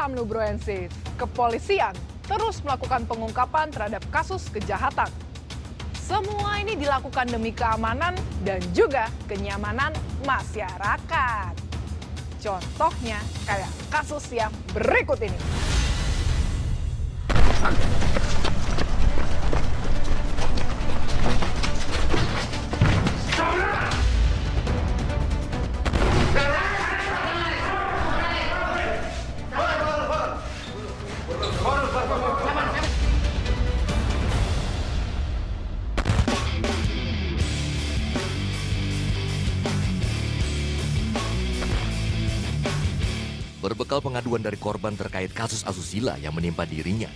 Paham Nugroensis, kepolisian terus melakukan pengungkapan terhadap kasus kejahatan. Semua ini dilakukan demi keamanan dan juga kenyamanan masyarakat. Contohnya kayak kasus yang berikut ini. Berbekal pengaduan dari korban terkait kasus asusila yang menimpa dirinya,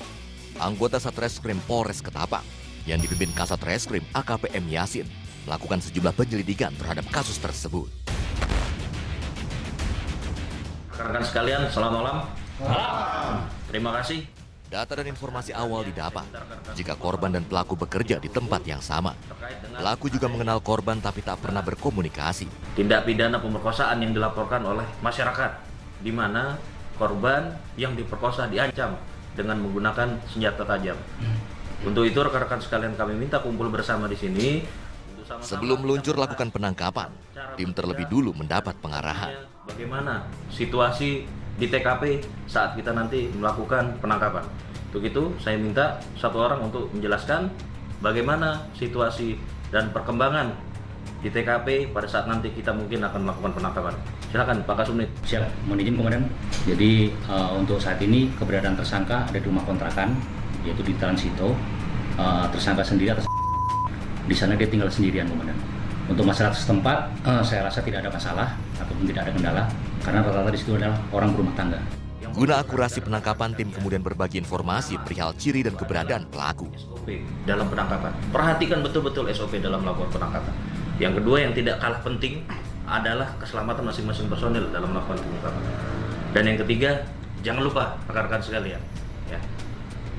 anggota Satreskrim Polres Ketapang yang dipimpin Kasat Reskrim AKP M. Yasin melakukan sejumlah penyelidikan terhadap kasus tersebut. Rekan-rekan sekalian, selamat malam. Terima kasih. Data dan informasi awal didapat jika korban dan pelaku bekerja di tempat yang sama. Pelaku juga mengenal korban tapi tak pernah berkomunikasi. Tindak pidana pemerkosaan yang dilaporkan oleh masyarakat, di mana korban yang diperkosa diancam dengan menggunakan senjata tajam. Untuk itu rekan-rekan sekalian kami minta kumpul bersama di sini. Sebelum meluncur lakukan penangkapan, tim terlebih dulu mendapat pengarahan. Bagaimana situasi di TKP saat kita nanti melakukan penangkapan. Untuk itu saya minta satu orang untuk menjelaskan bagaimana situasi dan perkembangan di TKP pada saat nanti kita mungkin akan melakukan penangkapan. Silakan Pak Kasubnit. Siap, mohon izin Komandan. Jadi untuk saat ini keberadaan tersangka ada di rumah kontrakan, yaitu di Transito. Tersangka sendiri atas di sana dia tinggal sendirian, Komandan. Untuk masyarakat setempat, saya rasa tidak ada masalah ataupun tidak ada kendala, karena rata-rata di situ adalah orang berumah tangga. Guna akurasi penangkapan, tim kemudian berbagi informasi perihal ciri dan keberadaan pelaku. SOP dalam penangkapan. Perhatikan betul-betul SOP dalam melakukan penangkapan. Yang kedua yang tidak kalah penting adalah keselamatan masing-masing personil dalam melakukan pengungkapan. Dan yang ketiga, jangan lupa rekan-rekan sekalian, ya,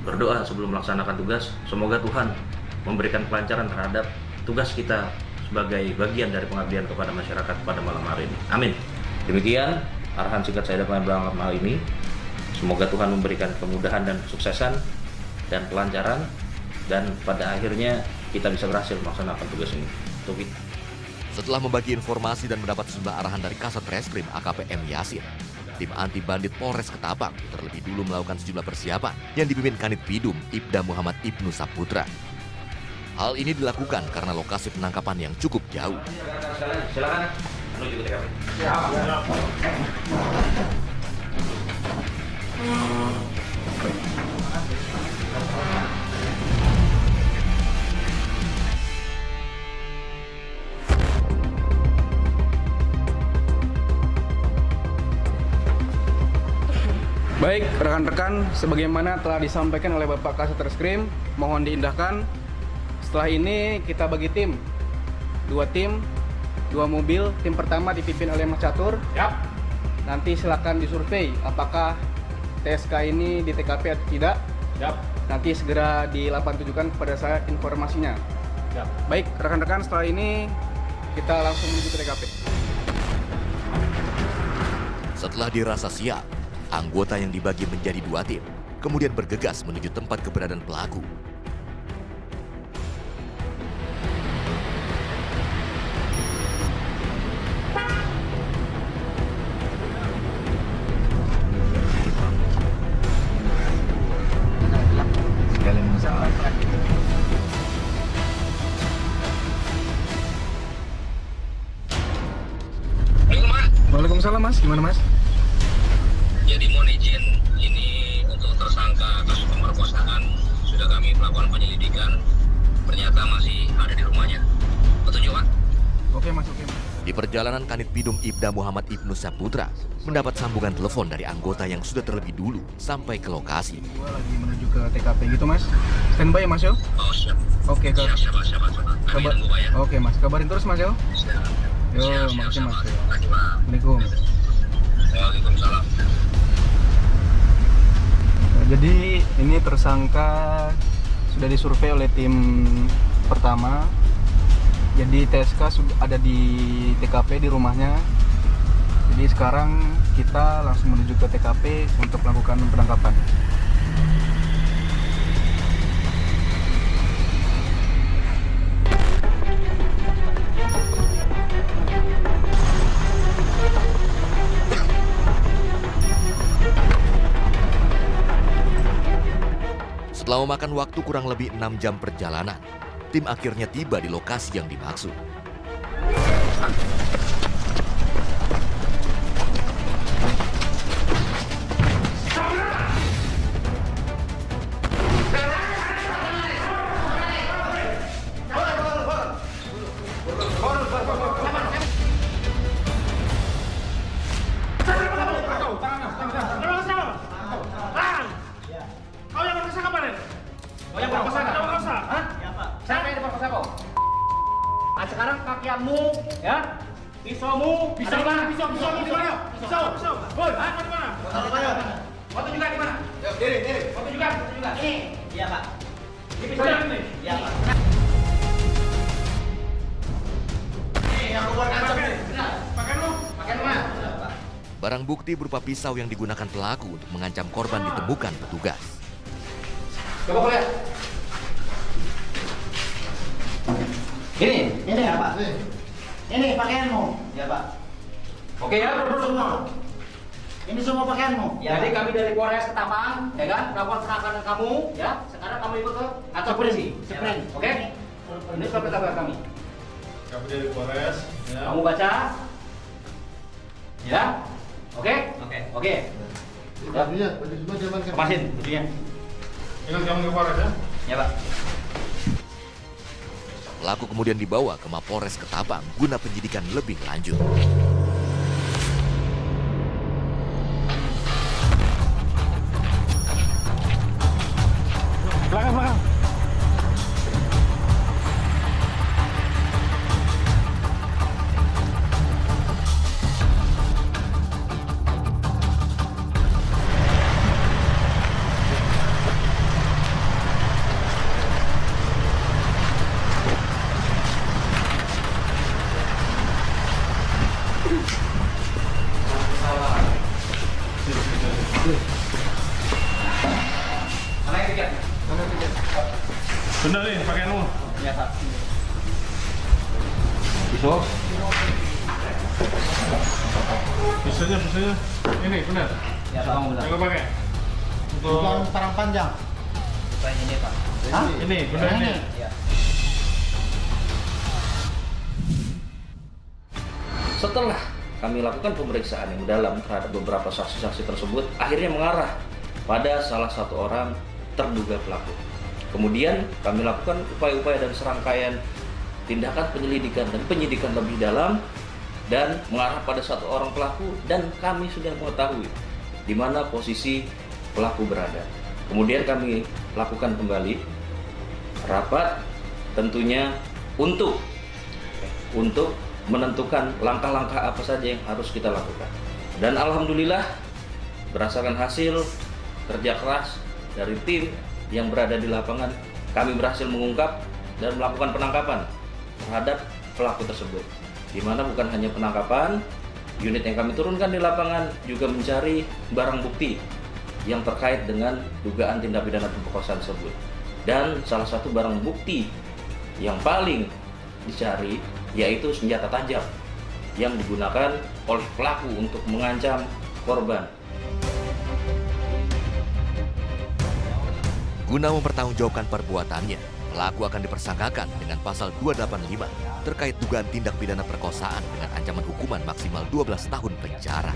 berdoa sebelum melaksanakan tugas. Semoga Tuhan memberikan kelancaran terhadap tugas kita sebagai bagian dari pengabdian kepada masyarakat pada malam hari ini. Amin. Demikian arahan singkat saya dalam malam ini. Semoga Tuhan memberikan kemudahan dan kesuksesan dan kelancaran, dan pada akhirnya kita bisa berhasil melaksanakan tugas ini. Untuk kita. Setelah membagi informasi dan mendapat sejumlah arahan dari Kasat Reskrim AKP M. Yasin, tim anti bandit Polres Ketapang terlebih dulu melakukan sejumlah persiapan yang dipimpin Kanit Pidum Ibda Muhammad Ibnu Saputra. Hal ini dilakukan karena lokasi penangkapan yang cukup jauh. Silakan menuju ke TKP. Baik, rekan-rekan, sebagaimana telah disampaikan oleh Bapak Kasat Reskrim, mohon diindahkan. Setelah ini kita bagi tim, 2 tim, 2 mobil. Tim pertama dipimpin oleh Mas Catur. Siap. Nanti silakan disurvei apakah TSK ini di TKP atau tidak. Siap. Nanti segera dilaporkan kepada saya informasinya. Siap. Baik, rekan-rekan, setelah ini kita langsung menuju ke TKP. Setelah dirasa siap, anggota yang dibagi menjadi 2 tim kemudian bergegas menuju tempat keberadaan pelaku. Waalaikumsalam Mas, gimana Mas? Jadi mohon izin, ini untuk tersangka kasus pemerkosaan sudah kami melakukan penyelidikan, ternyata masih ada di rumahnya. Petunjuk Pak? Oke Mas. Di perjalanan, Kanit Pidum Ibda Muhammad Ibnu Saputra mendapat sambungan telepon dari anggota yang sudah terlebih dulu sampai ke lokasi. Gua lagi menuju ke TKP gitu Mas. Standby ya Mas yo? Oh siap. Oke, Siap. Kami tunggu Pak ya. Oke Mas, kabarin terus Mas yo. Siap. Yo, Siap, makasih Mas. Terima kasih Pak. Assalamualaikum. Waalaikumsalam. Jadi ini tersangka sudah disurvei oleh tim pertama. Jadi TSK sudah ada di TKP di rumahnya. Jadi sekarang kita langsung menuju ke TKP untuk melakukan penangkapan. Setelah memakan waktu kurang lebih 6 jam perjalanan, tim akhirnya tiba di lokasi yang dimaksud. Sekarang pakaianmu, ya, pisaumu, pisau di mana? Pisau di mana? Pisau. Boy, di mana? Foto juga di mana? Diri. Foto juga. Ini. Iya, Pak. Ini pisaunya ini. Iya, Pak. Ini yang keluar kancam nih. Benar. Pakaianmu mana? Pak. Barang bukti berupa pisau yang digunakan pelaku untuk mengancam korban ditemukan petugas. Coba lihat. Ini ya Pak. Ini pakaianmu, ya Pak. Oke ya, semua. Ini semua pakaianmu. Ya, jadi kami dari Polres Ketapang, ya kan, melakukan penangkapan kamu, ya. Sekarang kamu ikut ke kantor polisi. Sprint. Oke? Ini surat perintah kami. Kami dari Polres. Ya. Kamu baca. Ya. Oke? Oke. Bajunya, baju semua diamankan. Lepasin bajunya. Ingat kamu ke Polres ya? Ya Pak. Pelaku kemudian dibawa ke Mapolres Ketapang guna penyidikan lebih lanjut. Belakang. Benar nih pakaianmu. Ya Pak. Pisau. Pisaunya. Ini benar. Ya Pak, benar. Yang pakai. Untuk parang panjang. Ini Pak. Hah? Ini benar ini. Ya. Setelah kami lakukan pemeriksaan yang mendalam terhadap beberapa saksi-saksi tersebut, akhirnya mengarah pada salah satu orang terduga pelaku. Kemudian kami lakukan upaya-upaya dan serangkaian tindakan penyelidikan dan penyidikan lebih dalam dan mengarah pada satu orang pelaku, dan kami sudah mengetahui di mana posisi pelaku berada. Kemudian kami lakukan kembali rapat tentunya untuk menentukan langkah-langkah apa saja yang harus kita lakukan. Dan alhamdulillah berdasarkan hasil kerja keras dari tim yang berada di lapangan, kami berhasil mengungkap dan melakukan penangkapan terhadap pelaku tersebut. Di mana bukan hanya penangkapan, unit yang kami turunkan di lapangan juga mencari barang bukti yang terkait dengan dugaan tindak pidana pemerkosaan tersebut. Dan salah satu barang bukti yang paling dicari yaitu senjata tajam yang digunakan oleh pelaku untuk mengancam korban. Guna mempertanggungjawabkan perbuatannya, pelaku akan dipersangkakan dengan pasal 285 terkait dugaan tindak pidana perkosaan dengan ancaman hukuman maksimal 12 tahun penjara.